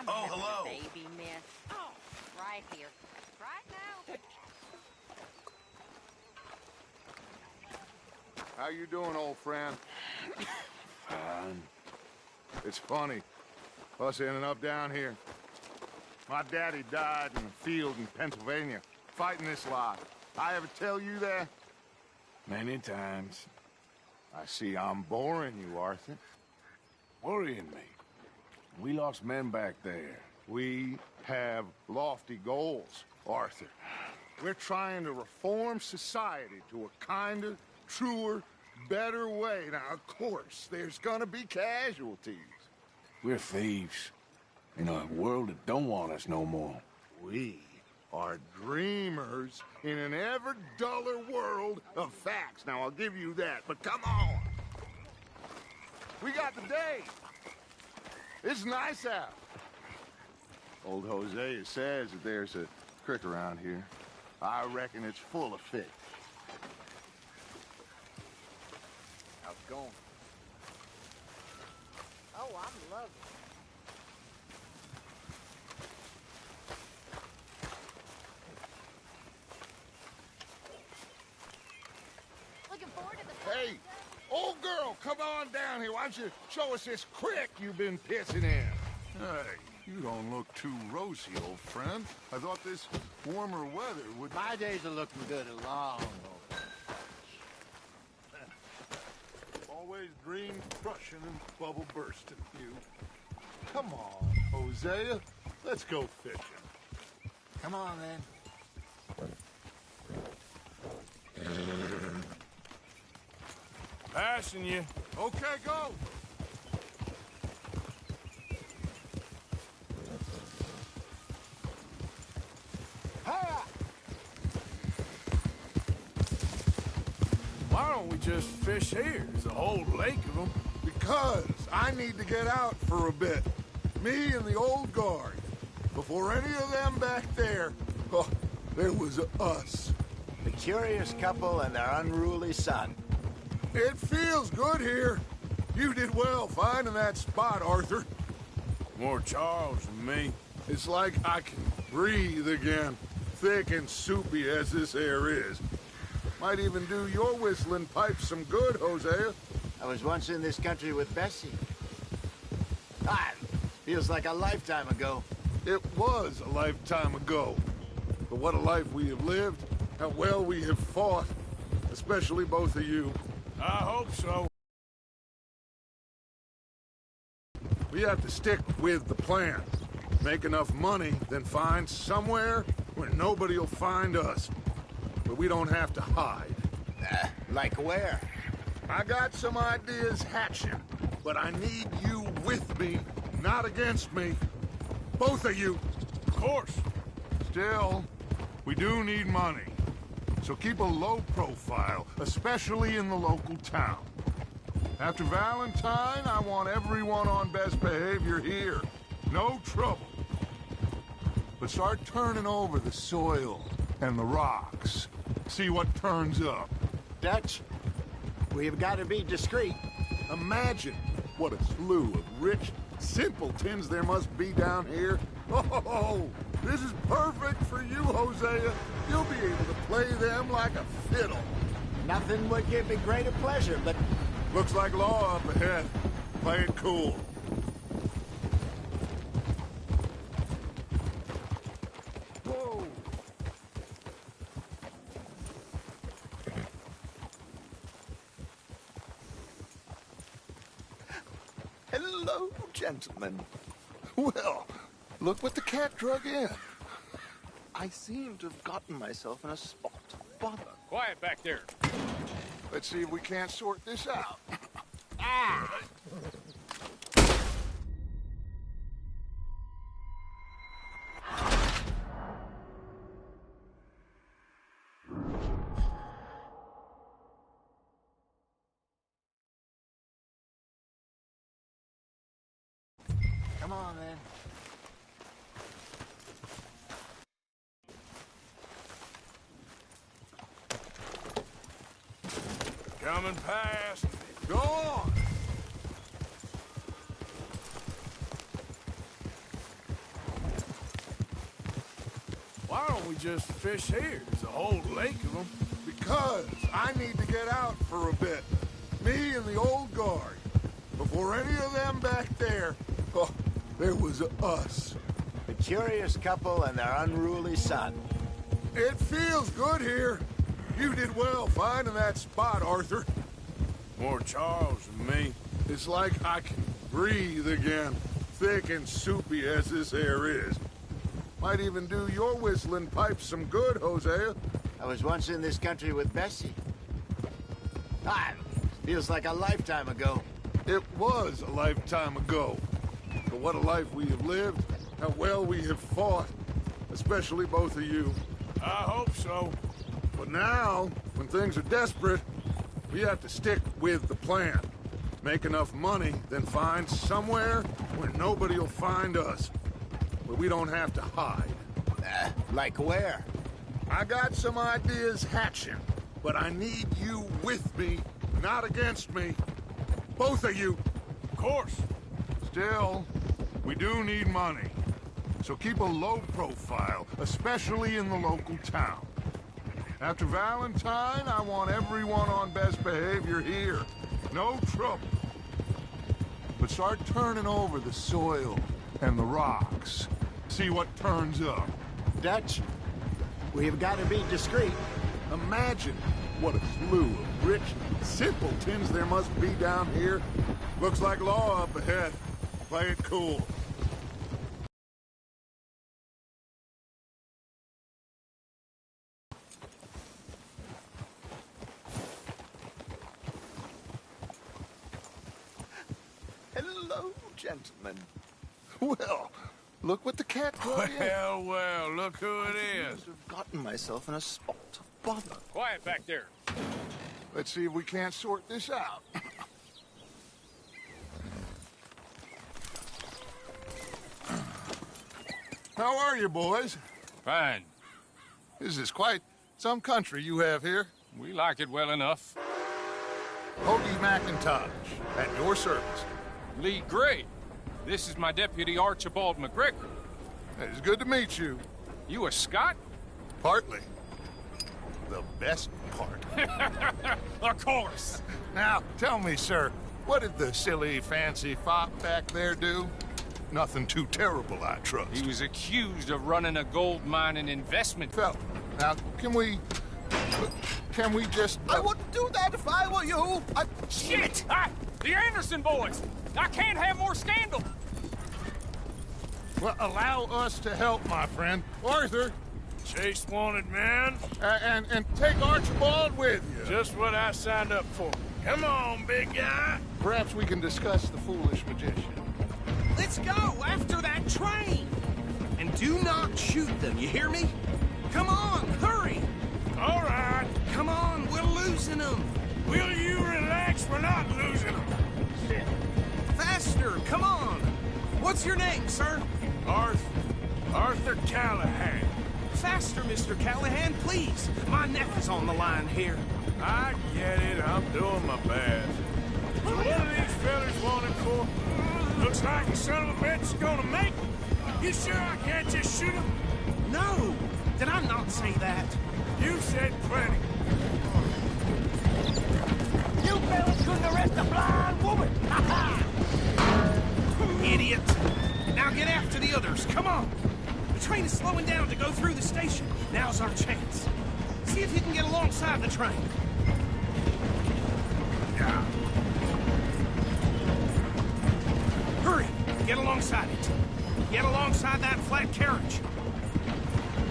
Oh, hello. Baby miss. Oh, right here. Right now. How you doing, old friend? Fine. It's funny, us ending up down here. My daddy died in the field in Pennsylvania, fighting this lot. I ever tell you that? Many times. I see I'm boring you, Arthur. Worrying me. We lost men back there. We have lofty goals, Arthur. We're trying to reform society to a kinder, truer, better way. Now, of course, there's gonna be casualties. We're thieves. In a world that don't want us no more. We are dreamers in an ever duller world of facts. Now, I'll give you that, but come on. We got the day. It's nice out. Old Hosea says that there's a creek around here. I reckon it's full of fish. How's it going? Oh, I'm loving it. Looking forward to the... Hey, old girl, come on down here. Why don't you show us this creek you've been pissing in? Hey, you don't look too rosy, old friend. I thought this warmer weather would... My days are looking good along. Always dreamed crushing and bubble bursting, you. Come on, Hosea. Let's go fishing. Come on, then. Passing you. Okay, go. Why don't we just fish here? There's a whole lake of them. Because I need to get out for a bit. Me and the old guard. Before any of them back there, oh, there was us. The curious couple and their unruly son. It feels good here. You did well finding that spot, Arthur. More Charles than me. It's like I can breathe again, thick and soupy as this air is. Might even do your whistling pipes some good, Hosea. I was once in this country with Bessie. Ah, feels like a lifetime ago. It was a lifetime ago. But what a life we have lived, how well we have fought, especially both of you. I hope so. We have to stick with the plan. Make enough money, then find somewhere where nobody will find us. But we don't have to hide. Like where? I got some ideas hatching, but I need you with me, not against me. Both of you. Of course. Still, we do need money. So keep a low profile, especially in the local town. After Valentine, I want everyone on best behavior here. No trouble. But start turning over the soil and the rocks. See what turns up. Dutch, we've got to be discreet. Imagine what a slew of rich simpletons there must be down here. Oh, this is perfect for you, Hosea. You'll be able to play them like a fiddle. Nothing would give me greater pleasure, but... Looks like law up ahead. Play it cool. Whoa. Hello, gentlemen. Well, look what the cat drug in. I seem to have gotten myself in a spot of bother. Quiet back there. Let's see if we can't sort this out. Come on, then. Coming past. Go on. don't we just fish here? There's a whole lake of them. Because I need to get out for a bit. Me and the old guard. Before any of them back there, oh, there was us. A curious couple and their unruly son. It feels good here. You did well finding that spot, Arthur. More Charles than me. It's like I can breathe again, thick and soupy as this air is. Might even do your whistling pipes some good, Hosea. I was once in this country with Bessie. Feels like a lifetime ago. It was a lifetime ago. But what a life we have lived, how well we have fought. Especially both of you. I hope so. But now, when things are desperate, we have to stick with the plan. Make enough money, then find somewhere where nobody will find us. Where we don't have to hide. Like where? I got some ideas hatching, but I need you with me, not against me. Both of you. Of course. Still, we do need money. So keep a low profile, especially in the local town. After Valentine, I want everyone on best behavior here. No trouble. But start turning over the soil and the rocks. See what turns up. Dutch, we've got to be discreet. Imagine what a slew of rich simpletons there must be down here. Looks like law up ahead. Play it cool. Hello, gentlemen. Well, look what the cat brought in. Well, look who it I is. must have gotten myself in a spot of bother. Quiet back there. Let's see if we can't sort this out. How are you, boys? Fine. This is quite some country you have here. We like it well enough. Hody McIntosh, at your service. Lee Gray. This is my deputy Archibald McGregor. It's good to meet you. You a Scot? Partly. The best part. Of course. Now, tell me, sir, what did the silly, fancy fop back there do? Nothing too terrible, I trust. He was accused of running a gold mining investment. Fella, now, can we just... I wouldn't do that if I were you. Shit! The Anderson boys! I can't have more scandal! Well, allow us to help, my friend. Arthur, Chase wanted man. and take Archibald with you. Just what I signed up for. Come on, big guy. Perhaps we can discuss the foolish magician. Let's go after that train! And do not shoot them, you hear me? Come on, hurry! All right. Come on, we're losing them! Will you relax? We're not losing them. Faster, come on! What's your name, sir? Arthur Callahan. Faster, Mr. Callahan, please! My neck is on the line here. I get it. I'm doing my best. So what are these fellas wanted for? Looks like the son of a bitch is gonna make it. You sure I can't just shoot him? No! Did I not say that? You said plenty. You fellas couldn't arrest a blind woman! Ha-ha! Idiot! Now get after the others, come on! The train is slowing down to go through the station. Now's our chance. See if you can get alongside the train. Hurry! Get alongside it. Get alongside that flat carriage.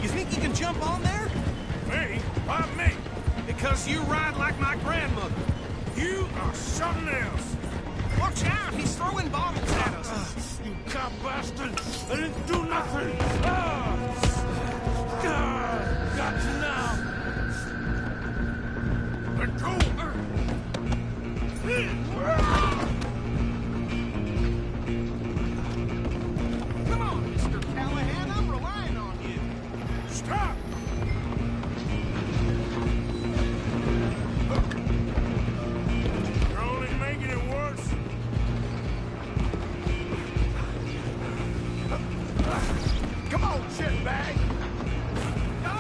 You think you can jump on there? Me? Why me? Because you ride like my grandmother. You are something else. Watch out! He's throwing bottles at us. You cop bastard! I didn't do nothing! Got you now! Let go! Come on, Mr. Callahan, I'm relying on you. Stop! You're only making it worse. Come on, shitbag. Go!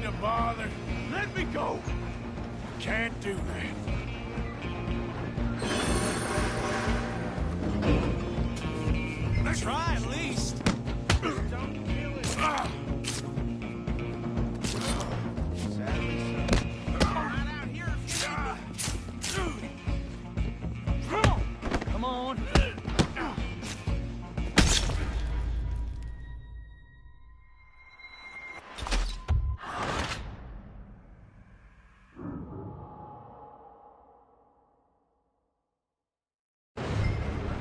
to bother. Let me go! Can't do that. Try at least. Don't kill it. Right out here if you need me. Come on.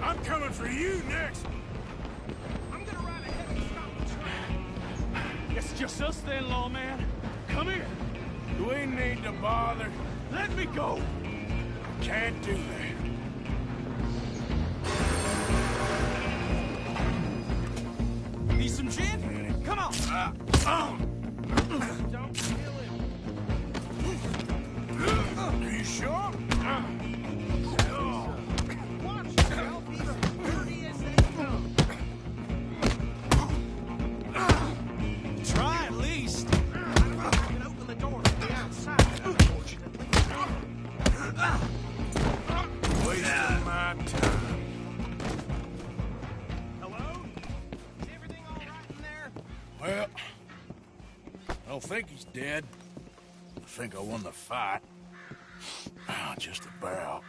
I'm coming for you next. I'm gonna ride ahead and stop the train. It's just us then, lawman. Come here. We need to bother. Let me go! Can't do that. Need some gin? Come on! Don't kill him. Are you sure? Watch yourself, he's as dirty as they come. Try at least. I don't know if I can open the door from the outside, unfortunately. Wasting my time. Hello? Is everything all right in there? Well, I don't think he's dead. I think I won the fight. Just about.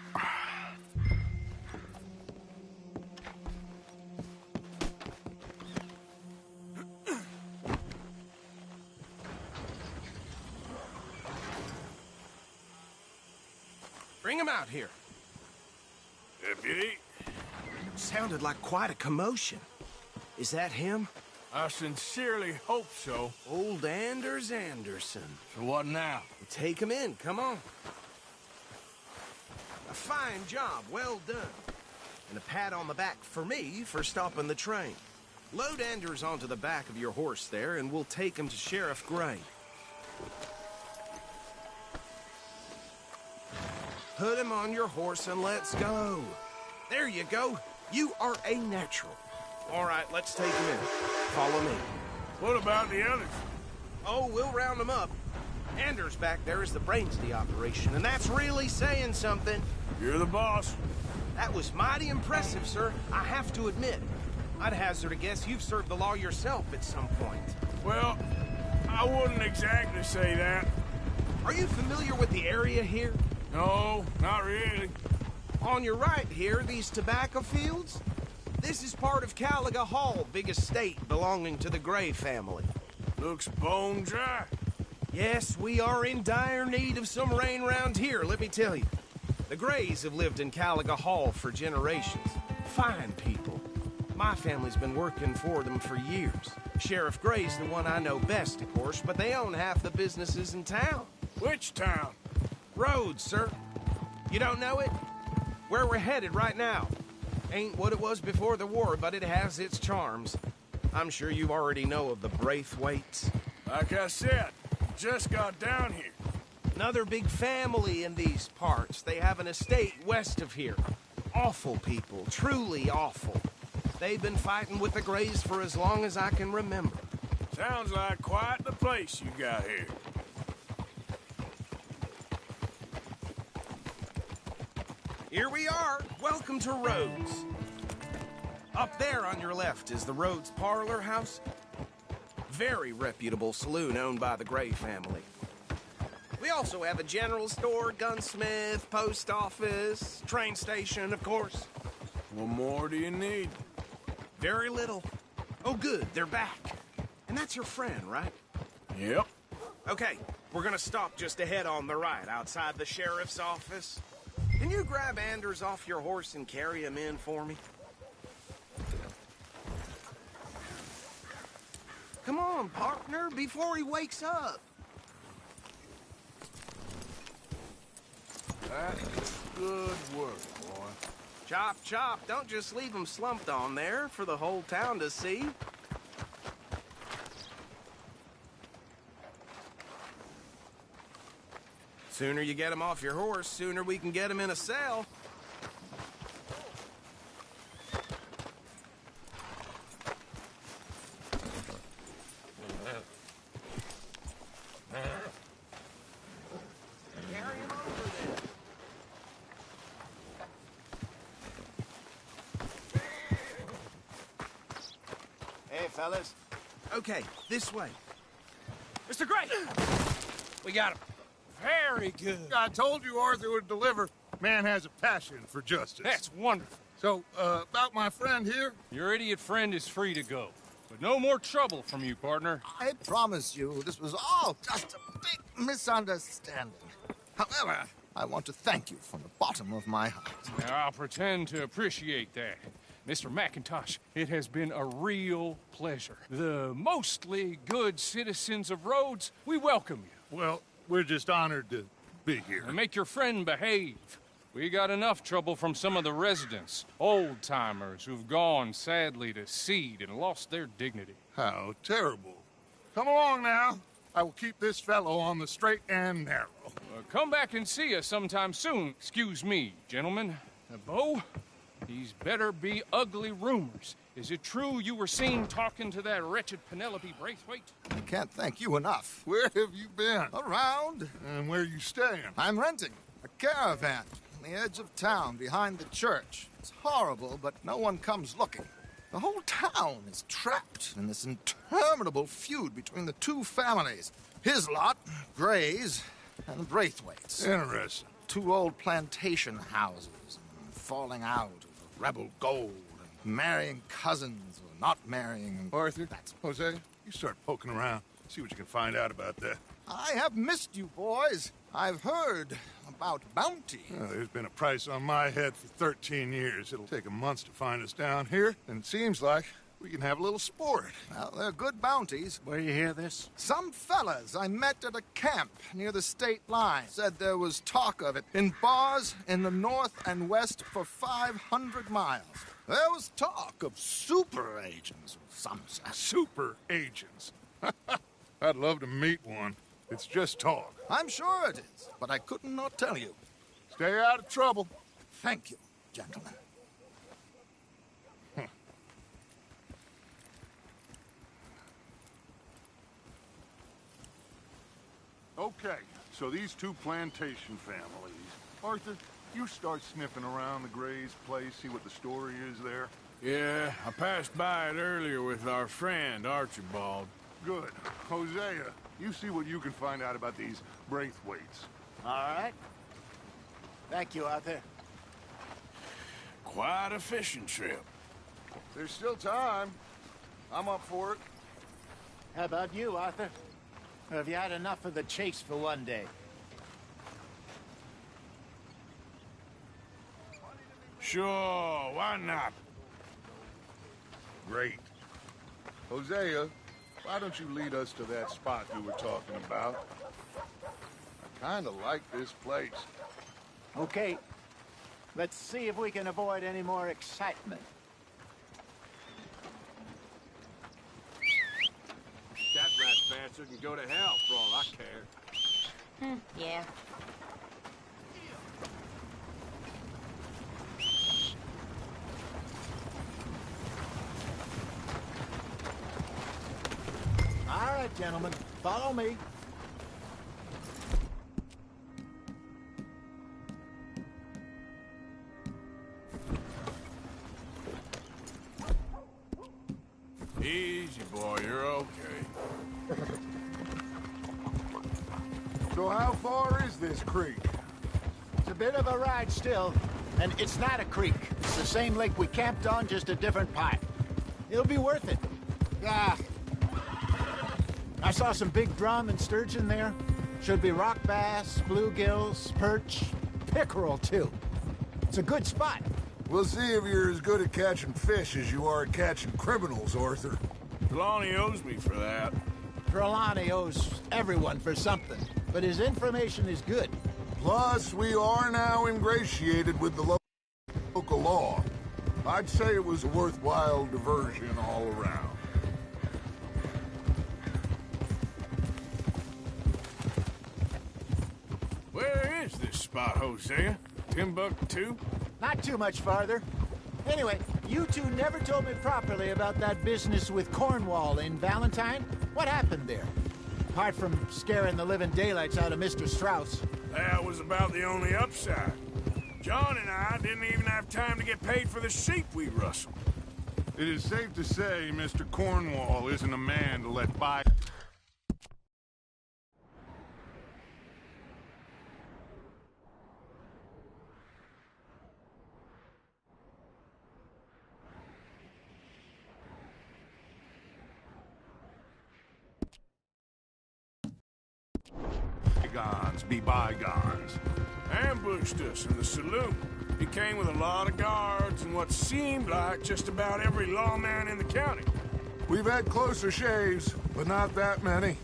Bring him out here. Deputy, Sounded like quite a commotion. Is that him? I sincerely hope so. Old Anders Anderson. So what now? Take him in, come on. A fine job, well done. And a pat on the back for me for stopping the train. Load Anders onto the back of your horse there, and we'll take him to Sheriff Gray. Put him on your horse and let's go. There you go. You are a natural. All right, let's take him in. Follow me. What about the others? Oh, we'll round them up. Anders back there is the brains of the operation, and that's really saying something. You're the boss. That was mighty impressive, sir. I have to admit. I'd hazard a guess you've served the law yourself at some point. Well, I wouldn't exactly say that. Are you familiar with the area here? No, not really. On your right here, these tobacco fields? This is part of Caliga Hall, big estate belonging to the Gray family. Looks bone dry. Yes, we are in dire need of some rain round here, let me tell you. The Grays have lived in Caliga Hall for generations. Fine people. My family's been working for them for years. Sheriff Gray's the one I know best, of course, but they own half the businesses in town. Which town? Rhodes, sir. You don't know it? Where we're headed right now. Ain't what it was before the war, but it has its charms. I'm sure you already know of the Braithwaites. Like I said, just got down here. Another big family in these parts. They have an estate west of here. Awful people, truly awful. They've been fighting with the Grays for as long as I can remember. Sounds like quite the place you got here. Here we are. Welcome to Rhodes. Up there on your left is the Rhodes Parlor House. Very reputable saloon owned by the Gray family. We also have a general store, gunsmith, post office, train station, of course. What more do you need? Very little. Oh, good, they're back. And that's your friend, right? Yep. Okay, we're gonna stop just ahead on the right, outside the sheriff's office. Can you grab Anders off your horse and carry him in for me? Come on, partner, before he wakes up. That's good work, boy. Chop, chop. Don't just leave him slumped on there for the whole town to see. Sooner you get him off your horse, sooner we can get him in a cell. fellas. Okay, this way. Mr. Gray! We got him. Very good. I told you Arthur would deliver. Man has a passion for justice. That's wonderful. So, about my friend here? Your idiot friend is free to go. But no more trouble from you, partner. I promise you, this was all just a big misunderstanding. However, I want to thank you from the bottom of my heart. Now, I'll pretend to appreciate that. Mr. McIntosh, it has been a real pleasure. The mostly good citizens of Rhodes, we welcome you. Well, we're just honored to be here. And make your friend behave. We got enough trouble from some of the residents, old-timers who've gone, sadly, to seed and lost their dignity. How terrible. Come along now. I will keep this fellow on the straight and narrow. Come back and see us sometime soon. Excuse me, gentlemen. Bo, these better be ugly rumors. Is it true you were seen talking to that wretched Penelope Braithwaite? I can't thank you enough. Where have you been? Around. And where you staying? I'm renting a caravan on the edge of town behind the church. It's horrible, but no one comes looking. The whole town is trapped in this interminable feud between the two families. His lot, Gray's, and the Braithwaites. Interesting. Two old plantation houses, and falling out of rebel gold, and marrying cousins or not marrying. And Arthur, Hosea, you start poking around. See what you can find out about that. I have missed you, boys. I've heard about bounty. There's been a price on my head for 13 years. It'll take 'em months to find us down here, and it seems like we can have a little sport. Well, they're good bounties. Where you hear this? Some fellas I met at a camp near the state line said there was talk of it in bars in the north and west for 500 miles. There was talk of super agents of some sort. Super agents. I'd love to meet one. It's just talk. I'm sure it is, but I couldn't not tell you. Stay out of trouble. Thank you, gentlemen. Okay, so these two plantation families. Arthur, you start sniffing around the Gray's place, see what the story is there. Yeah, I passed by it earlier with our friend, Archibald. Good. Hosea, you see what you can find out about these Braithwaites. All right. Thank you, Arthur. Quite a fishing trip. There's still time. I'm up for it. How about you, Arthur? Or have you had enough of the chase for one day? Sure, why not? Great. Hosea, why don't you lead us to that spot you were talking about? I kind of like this place. Okay. Let's see if we can avoid any more excitement. That rat bastard can go to hell for all I care. Yeah. All right, gentlemen. Follow me. Easy, boy, you're okay. So how far is this creek? It's a bit of a ride still, and it's not a creek. It's the same lake we camped on, just a different part. It'll be worth it. Ah. I saw some big drum and sturgeon there. Should be rock bass, bluegills, perch, pickerel, too. It's a good spot. We'll see if you're as good at catching fish as you are at catching criminals, Arthur. Trelawney owes me for that. Trelawney owes everyone for something, but his information is good. Plus, we are now ingratiated with the local law. I'd say it was a worthwhile diversion all around. Where is this spot, Hosea? Timbuktu? Not too much farther. Anyway, you two never told me properly about that business with Cornwall in Valentine. What happened there? Apart from scaring the living daylights out of Mr. Strauss. That was about the only upside. John and I didn't even have time to get paid for the sheep we rustled. It is safe to say Mr. Cornwall isn't a man to let by... bygones be bygones. Ambushed us in the saloon. He came with a lot of guards and what seemed like just about every lawman in the county. We've had closer shaves, but not that many.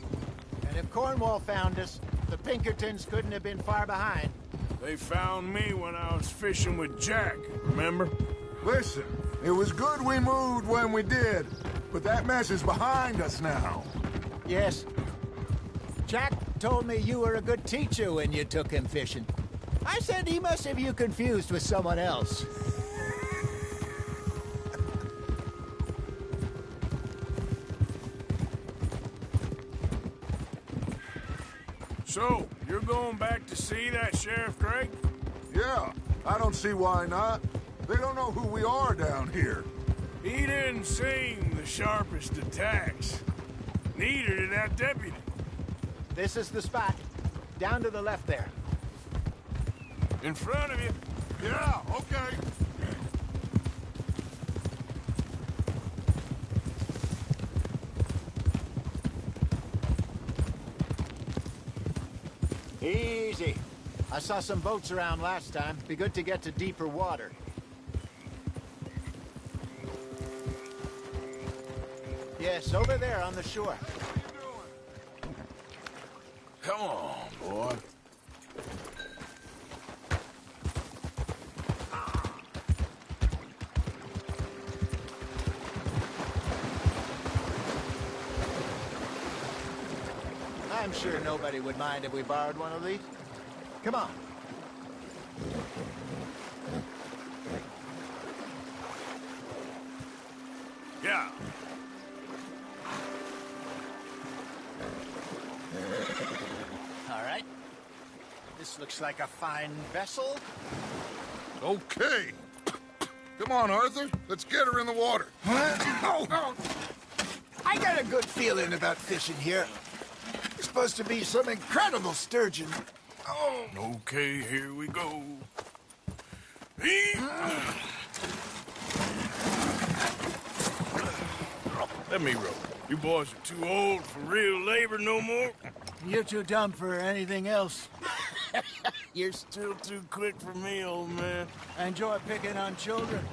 And if Cornwall found us, the Pinkertons couldn't have been far behind. They found me when I was fishing with Jack, remember? Listen, it was good we moved when we did, but that mess is behind us now. Yes. Jack told me you were a good teacher when you took him fishing. I said he must have you confused with someone else. So, you're going back to see that Sheriff Craig? Yeah, I don't see why not. They don't know who we are down here. He didn't seem the sharpest of tacks. Neither did that deputy. This is the spot. Down to the left there. In front of you. Yeah, okay. Easy. I saw some boats around last time. Be good to get to deeper water. Yes, over there on the shore. Come on, boy. I'm sure nobody would mind if we borrowed one of these. Come on. Yeah. All right. This looks like a fine vessel. Okay. Come on, Arthur. Let's get her in the water. Oh. I got a good feeling about fishing here. It's supposed to be some incredible sturgeon. Oh. Okay, here we go. Let me row. You boys are too old for real labor no more. You're too dumb for anything else. You're still too quick for me, old man. I enjoy picking on children.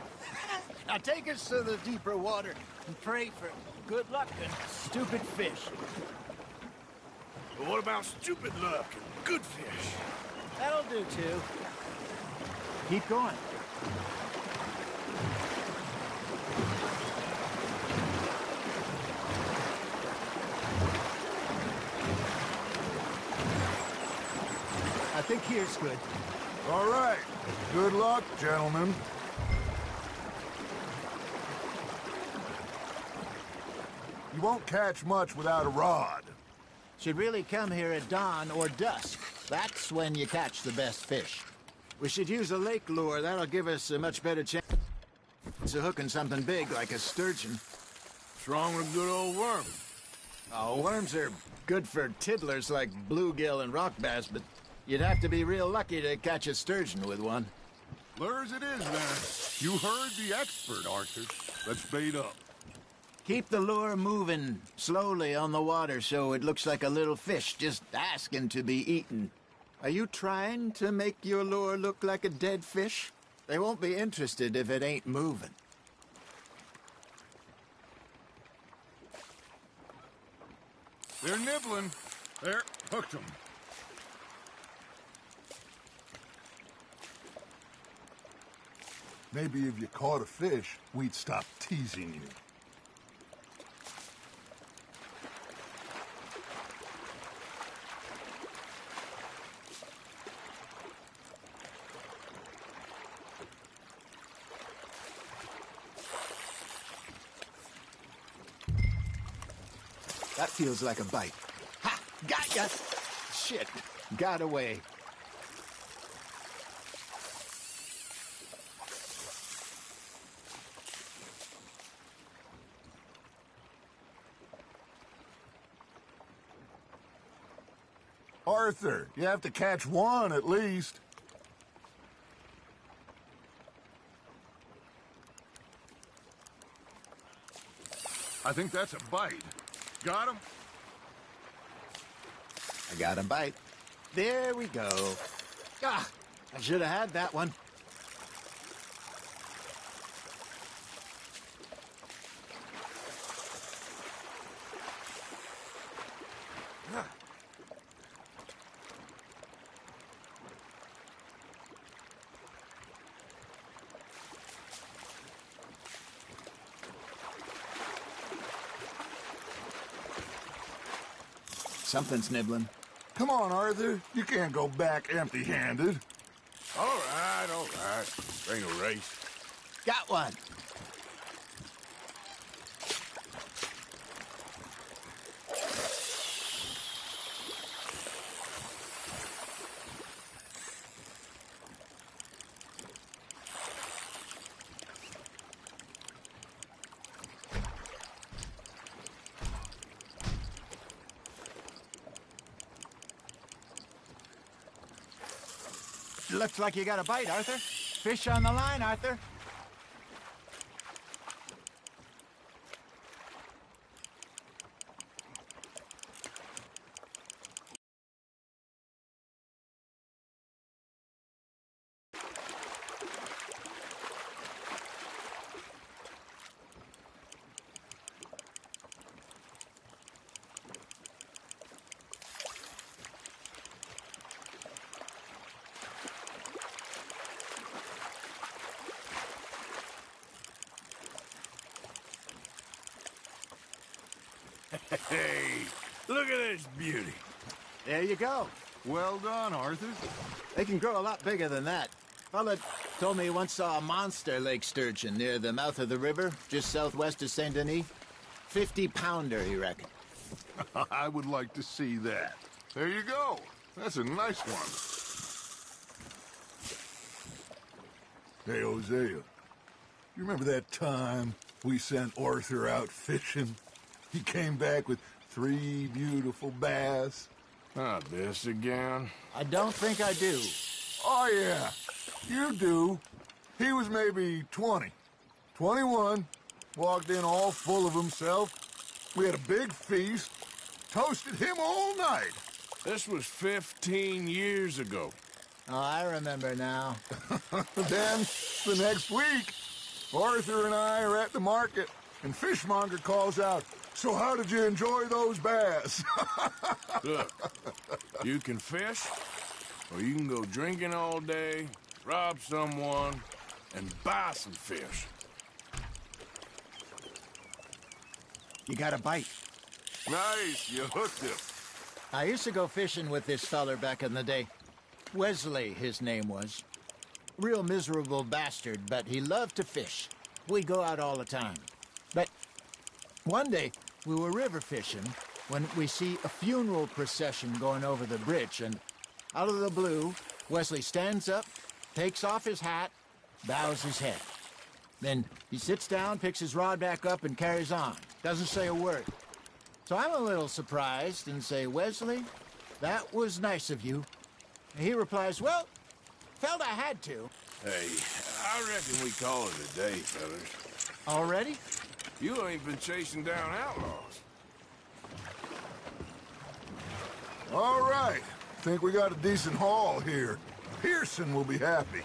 Now take us to the deeper water and pray for good luck and stupid fish. But what about stupid luck and good fish? That'll do, too. Keep going. I think here's good. All right. Good luck, gentlemen. You won't catch much without a rod. Should really come here at dawn or dusk. That's when you catch the best fish. We should use a lake lure. That'll give us a much better chance of hooking something big like a sturgeon. What's wrong with a good old worm? Oh, worms are good for tiddlers like bluegill and rock bass, but you'd have to be real lucky to catch a sturgeon with one. Lures it is, then. You heard the expert, Arthur. Let's bait up. Keep the lure moving slowly on the water so it looks like a little fish just asking to be eaten. Are you trying to make your lure look like a dead fish? They won't be interested if it ain't moving. They're nibbling. There, hooked them. Maybe if you caught a fish, we'd stop teasing you. That feels like a bite. Ha! Got ya! Shit. Got away. Arthur. You have to catch one at least. I think that's a bite. Got him? I got him bite. There we go. Ah, I should have had that one. Something's nibbling. Come on, Arthur. You can't go back empty-handed. All right. Ain't a race. Got one. Looks like you got a bite, Arthur. Fish on the line, Arthur. Hey, look at this beauty. There you go. Well done, Arthur. They can grow a lot bigger than that. Fella told me he once saw a monster lake sturgeon near the mouth of the river, just southwest of Saint Denis. 50-pounder, he reckoned. I would like to see that. There you go. That's a nice one. Hey, Hosea. You remember that time we sent Arthur out fishing? He came back with 3 beautiful bass. Not this again. I don't think I do. Oh, yeah. You do. He was maybe 20. 21. Walked in all full of himself. We had a big feast. Toasted him all night. This was 15 years ago. Oh, I remember now. Then, the next week, Arthur and I are at the market, and Fishmonger calls out, "So how did you enjoy those bass?" Look, you can fish, or you can go drinking all day, rob someone, and buy some fish. You got a bite. Nice, you hooked him. I used to go fishing with this feller back in the day. Wesley, his name was. Real miserable bastard, but he loved to fish. We'd go out all the time. But one day, we were river fishing when we see a funeral procession going over the bridge, and out of the blue, Wesley stands up, takes off his hat, bows his head. Then he sits down, picks his rod back up, and carries on. Doesn't say a word. So I'm a little surprised and say, "Wesley, that was nice of you." And he replies, "Well, felt I had to." Hey, I reckon we call it a day, fellas. Already? You ain't been chasing down outlaws. All right. Think we got a decent haul here. Pearson will be happy.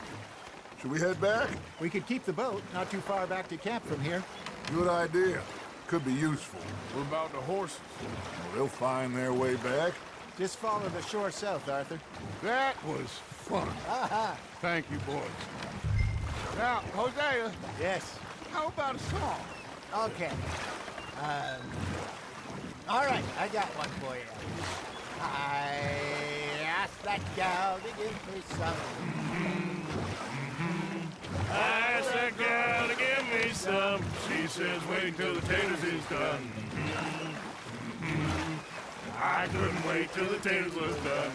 Should we head back? We could keep the boat not too far back to camp from here. Good idea. Could be useful. What about the horses? Well, they'll find their way back. Just follow the shore south, Arthur. That was fun. Aha! Thank you, boys. Now, Hosea, Yes. how about a song? Okay. All right, I got one for you. I asked that gal to give me some. I asked that gal to give me some. She says, wait till the taters is done. I couldn't wait till the taters was done.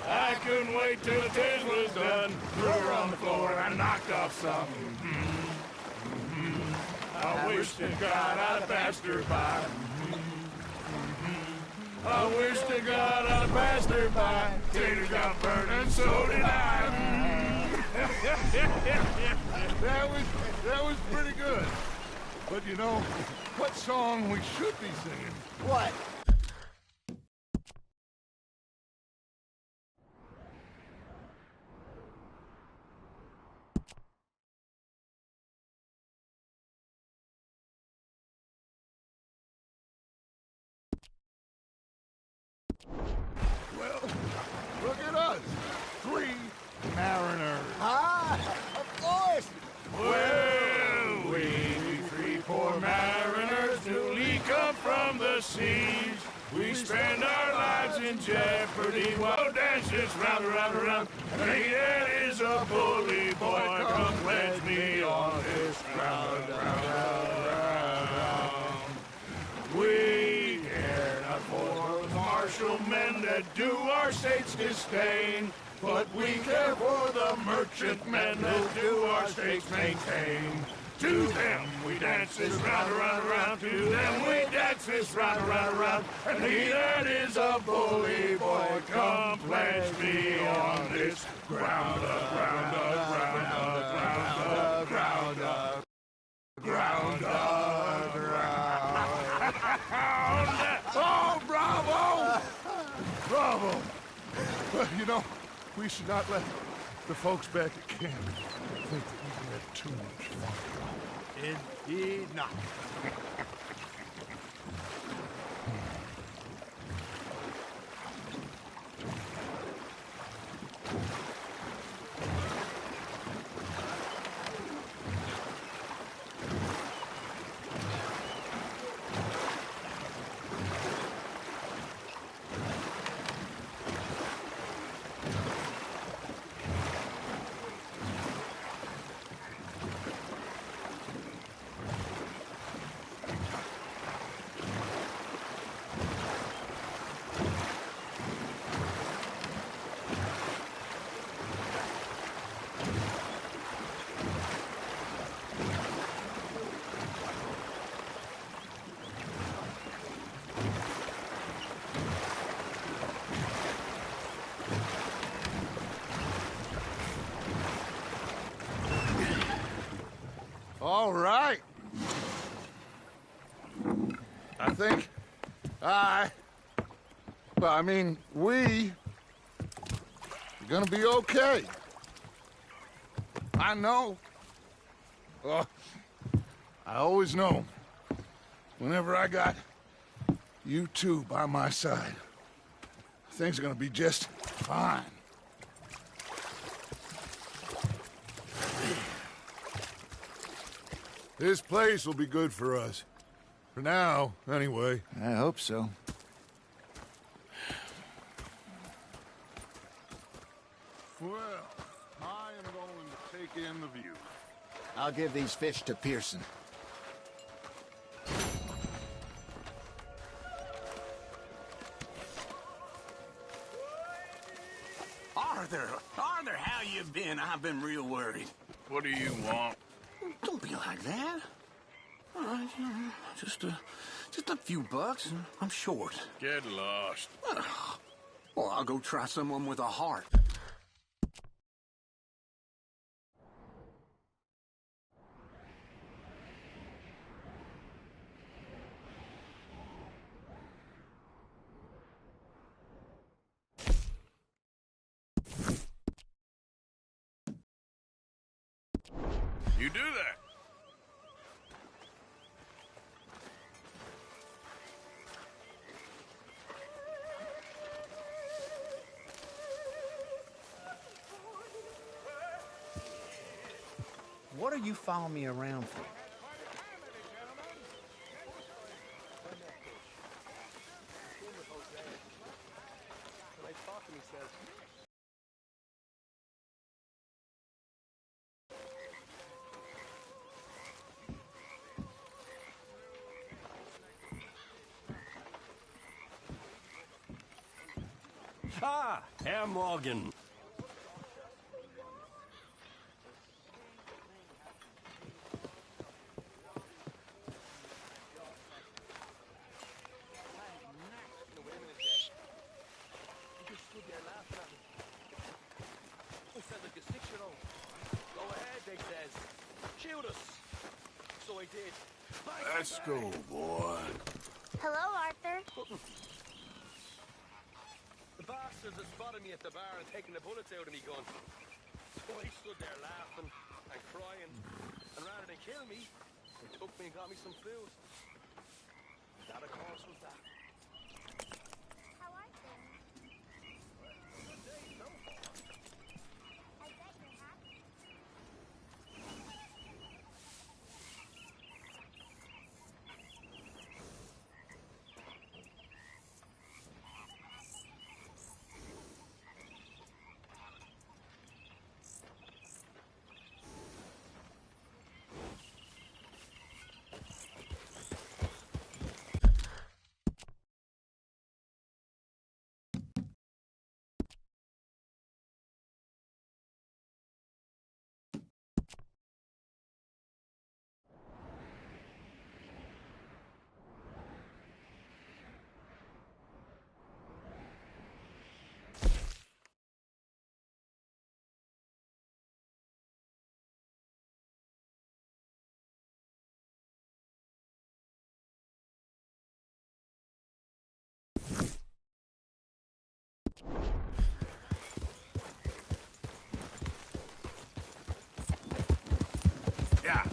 I couldn't wait till the taters was done. Threw her on the floor and I knocked off some. I wish to God I'd passed her by. I wish to God I passed her by. Taters got burned and so did I. That was pretty good. But you know, what song we should be singing? What? Well, look at us. 3 mariners. Ah, of course. Well, we 3 poor mariners newly come from the seas. We spend our lives in jeopardy while dances round, around, around. And he that is a bully boy, come pledge me on this ground, We care not for the martial men that do our state's disdain, but we care for the merchant men that do our states maintain. To them we dance this round, around, around. To them we dance this round, around, around. And he that is a bully boy, come pledge me on this ground, ground, ground, ground, ground, ground, Oh, bravo! Bravo! But, you know, we should not let the folks back at camp think that we can have too much fun. Indeed not. All right. I think we are gonna be okay. I know. Oh, I always know. Whenever I got you two by my side, things are gonna be just fine. This place will be good for us. For now, anyway. I hope so. Well, I am going to take in the view. I'll give these fish to Pearson. Arthur, how you been? I've been real worried. What do you want? Don't be like that. Just a few bucks, and I'm short. Get lost. Well, I'll go try someone with a heart. You do that. What are you following me around for? Ah, Herr Morgan. says I could 6-year-old. Go ahead, they says. Shoot us. So I did. Let's go, boy. Hello, Arthur. The bastards had spotted me at the bar and taken the bullets out of me gun. So I stood there laughing and crying. And rather than kill me, they took me and got me some food. That, of course, was that. How are things? Good day so far. I bet you're happy. Yeah.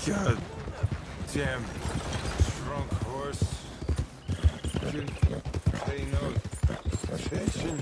God damn drunk horse. Didn't pay no attention.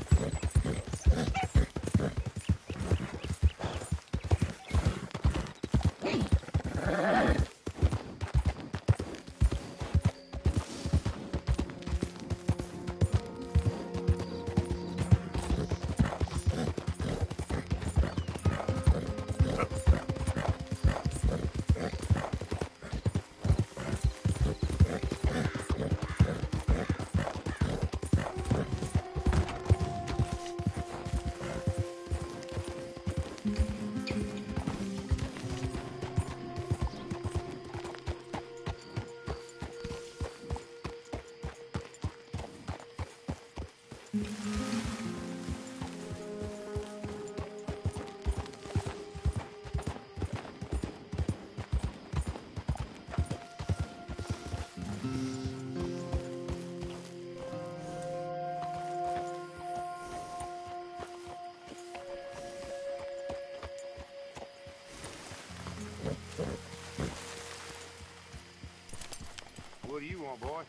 What do you want, boy?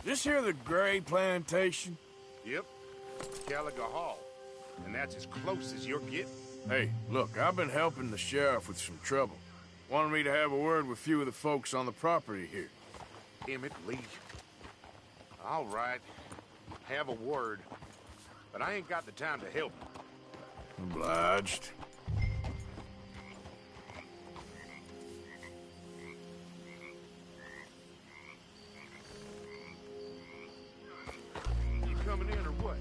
This here the Gray Plantation? Yep. Gallagher Hall. And that's as close as you're getting. Hey, look, I've been helping the sheriff with some trouble. Wanted me to have a word with a few of the folks on the property here. Emmett Lee. All right. Have a word. But I ain't got the time to help. Obliged. You coming in or what?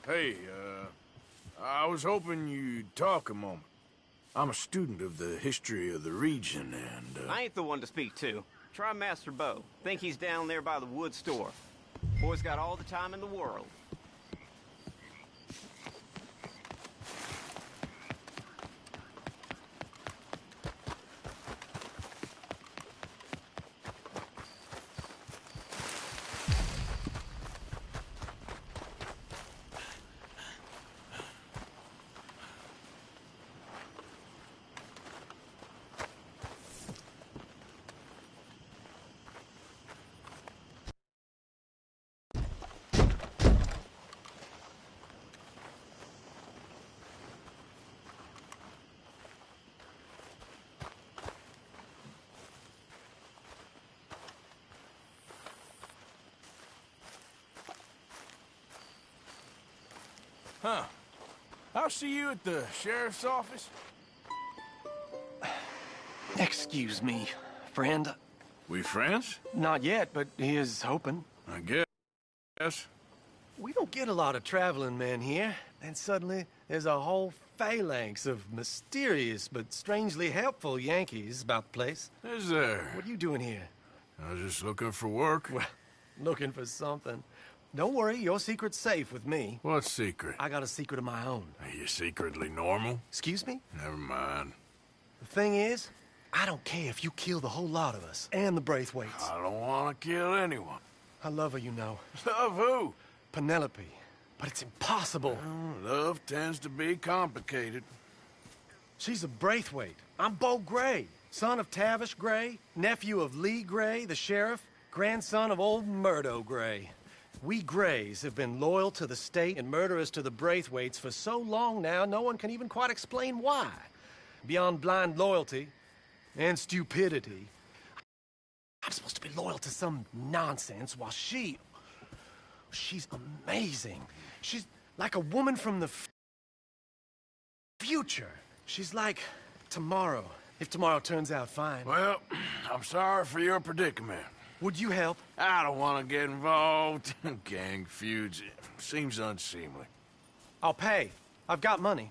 Hey, I was hoping you'd talk a moment. I'm a student of the history of the region, and, I ain't the one to speak to. Try Master Bo. Think he's down there by the wood store. Boy's got all the time in the world. Huh. I'll see you at the sheriff's office. Excuse me, friend. We friends? Not yet, but he is hoping. I guess. We don't get a lot of traveling men here, and suddenly there's a whole phalanx of mysterious but strangely helpful Yankees about the place. Is there? What are you doing here? I was just looking for work. Well, looking for something. Don't worry, your secret's safe with me. What secret? I got a secret of my own. Are you secretly normal? Excuse me? Never mind. The thing is, I don't care if you kill the whole lot of us, and the Braithwaites. I don't want to kill anyone. I love her, you know. Love who? Penelope. But it's impossible. Well, love tends to be complicated. She's a Braithwaite. I'm Bo Gray, son of Tavish Gray, nephew of Lee Gray, the sheriff, grandson of old Murdo Gray. We Grays have been loyal to the state and murderers to the Braithwaites for so long now, no one can even quite explain why. Beyond blind loyalty and stupidity, I'm supposed to be loyal to some nonsense while she's amazing. She's like a woman from the future. She's like tomorrow, if tomorrow turns out fine. Well, I'm sorry for your predicament. Would you help? I don't want to get involved in gang feuds. It seems unseemly. I'll pay. I've got money.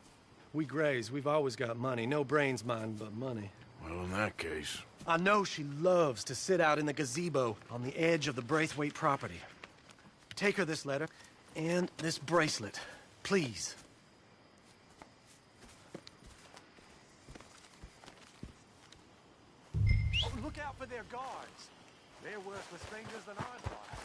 We Grays, we've always got money. No brains, mind, but money. Well, in that case... I know she loves to sit out in the gazebo on the edge of the Braithwaite property. Take her this letter and this bracelet, please. Oh, look out for their guards. They're worse with strangers than ours are.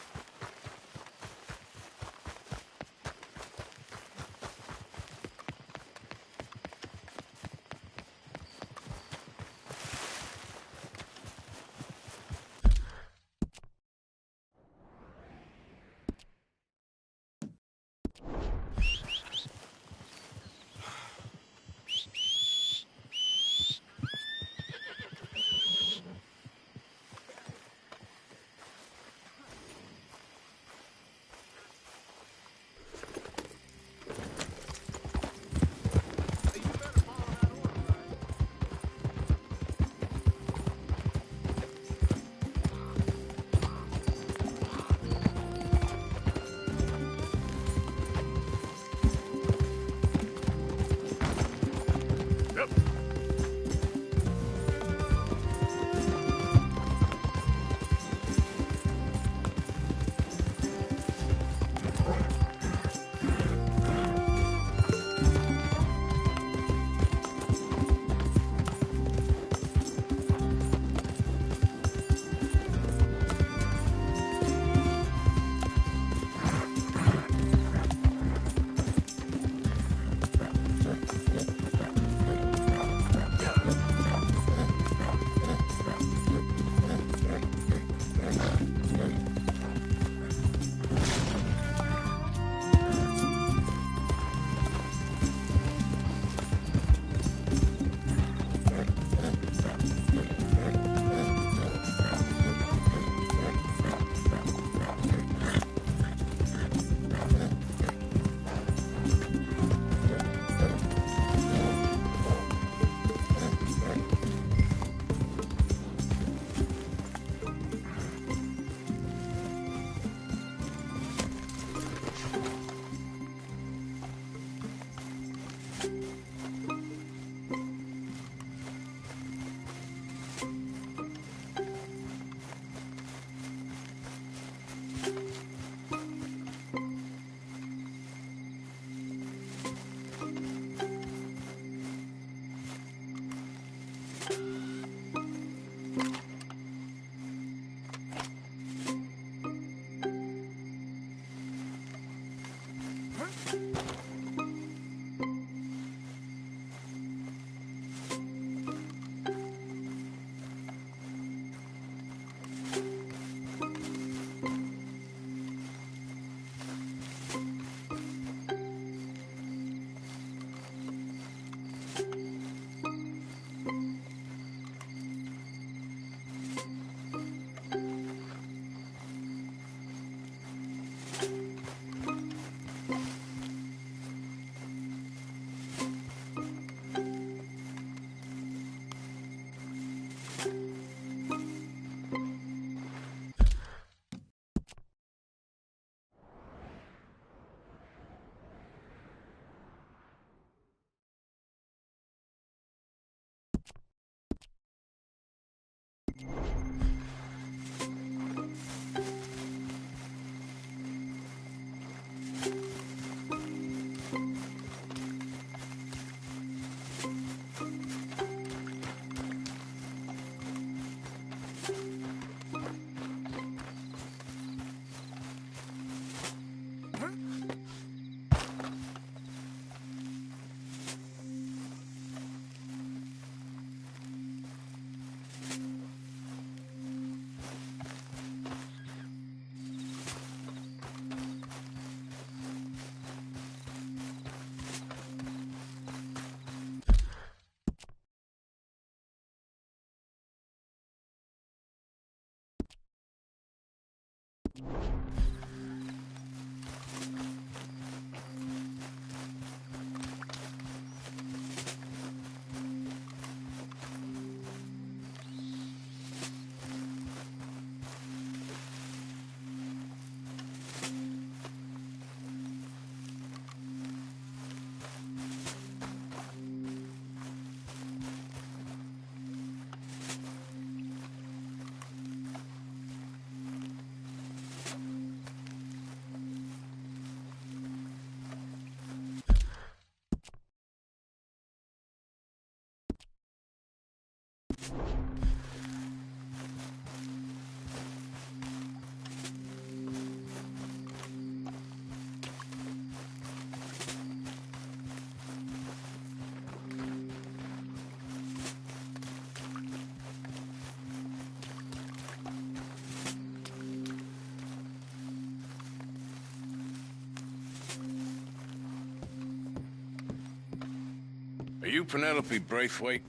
Are you Penelope Braithwaite?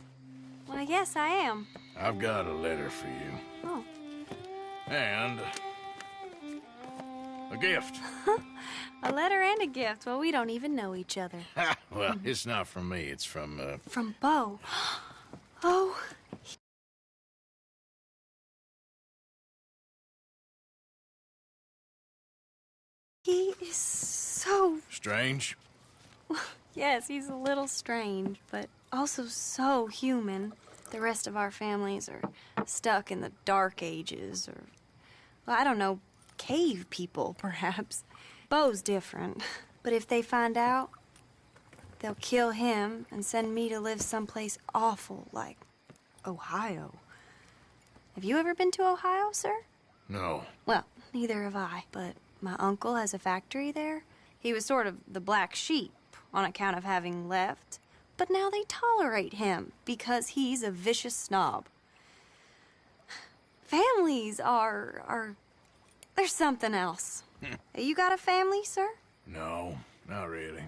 Well, yes, I am. I've got a letter for you. Oh. And a gift. A letter and a gift. Well, we don't even know each other. Well, it's not from me. It's from, From Bo. Oh. He is so... Strange? Yes, he's a little strange, but also so human. The rest of our families are stuck in the dark ages, or, well, I don't know, cave people, perhaps. Bo's different, but if they find out, they'll kill him and send me to live someplace awful like Ohio. Have you ever been to Ohio, sir? No. Well, neither have I, but my uncle has a factory there. He was sort of the black sheep on account of having left, but now they tolerate him because he's a vicious snob. Families are there's something else. You got a family, sir? No, not really.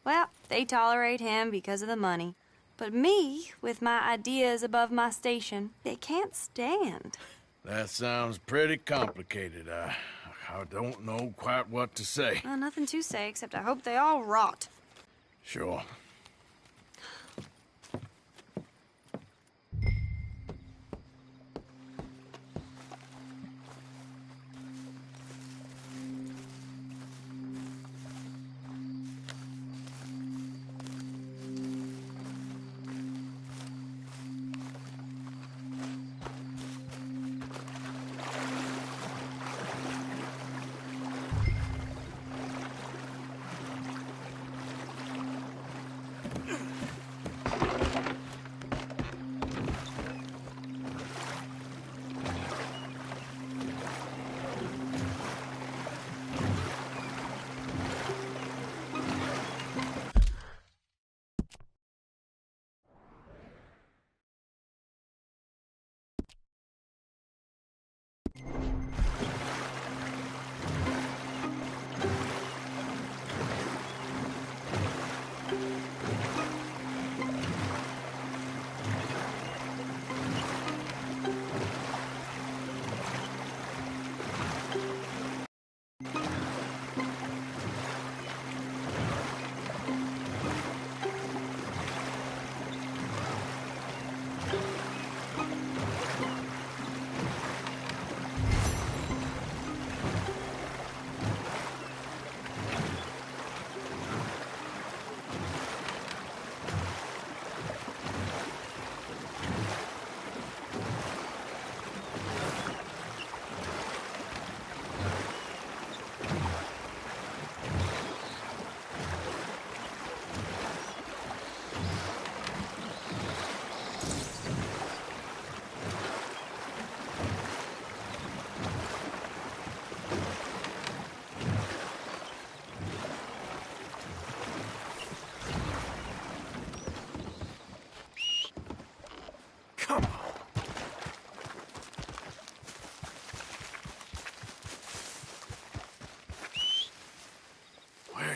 Well, they tolerate him because of the money. But me, with my ideas above my station, they can't stand. That sounds pretty complicated. I don't know quite what to say. Well, nothing to say, except I hope they all rot. Sure.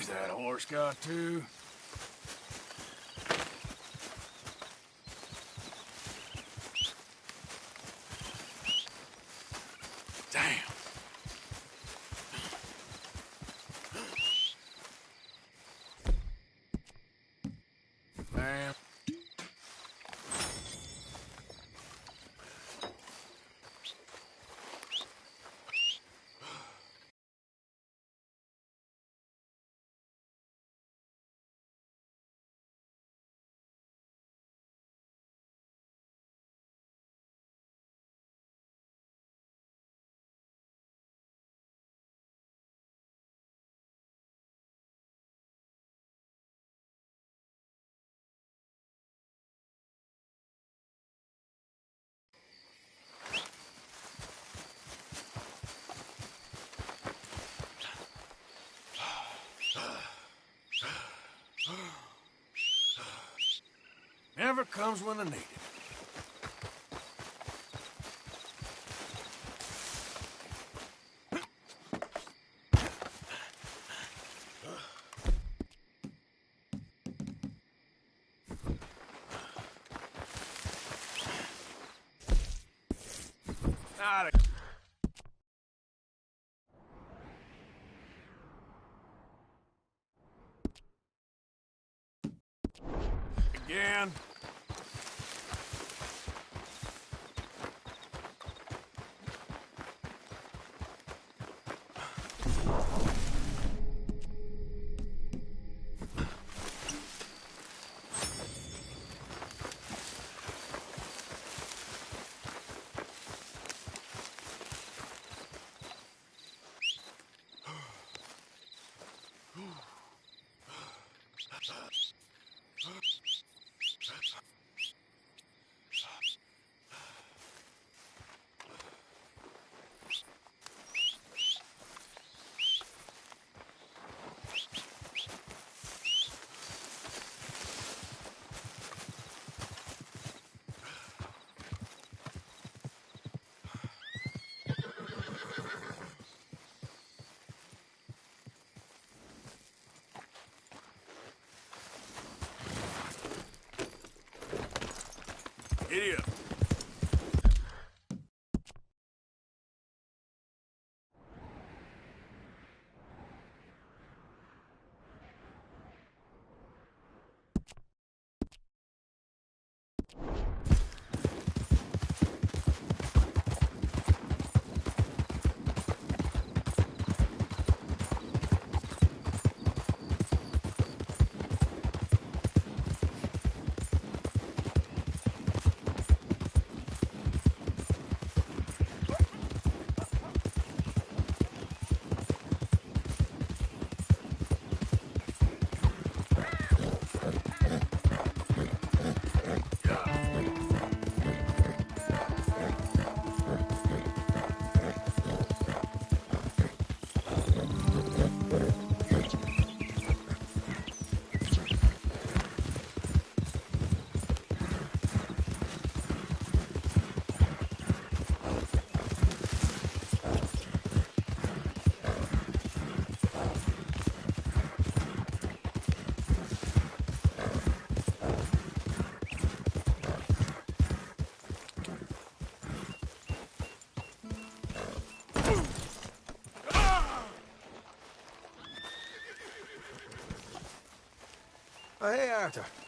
Where's that horse got to? Damn. Damn. Never comes when I need it. Again. Giddy up. Oh, hey, Arthur.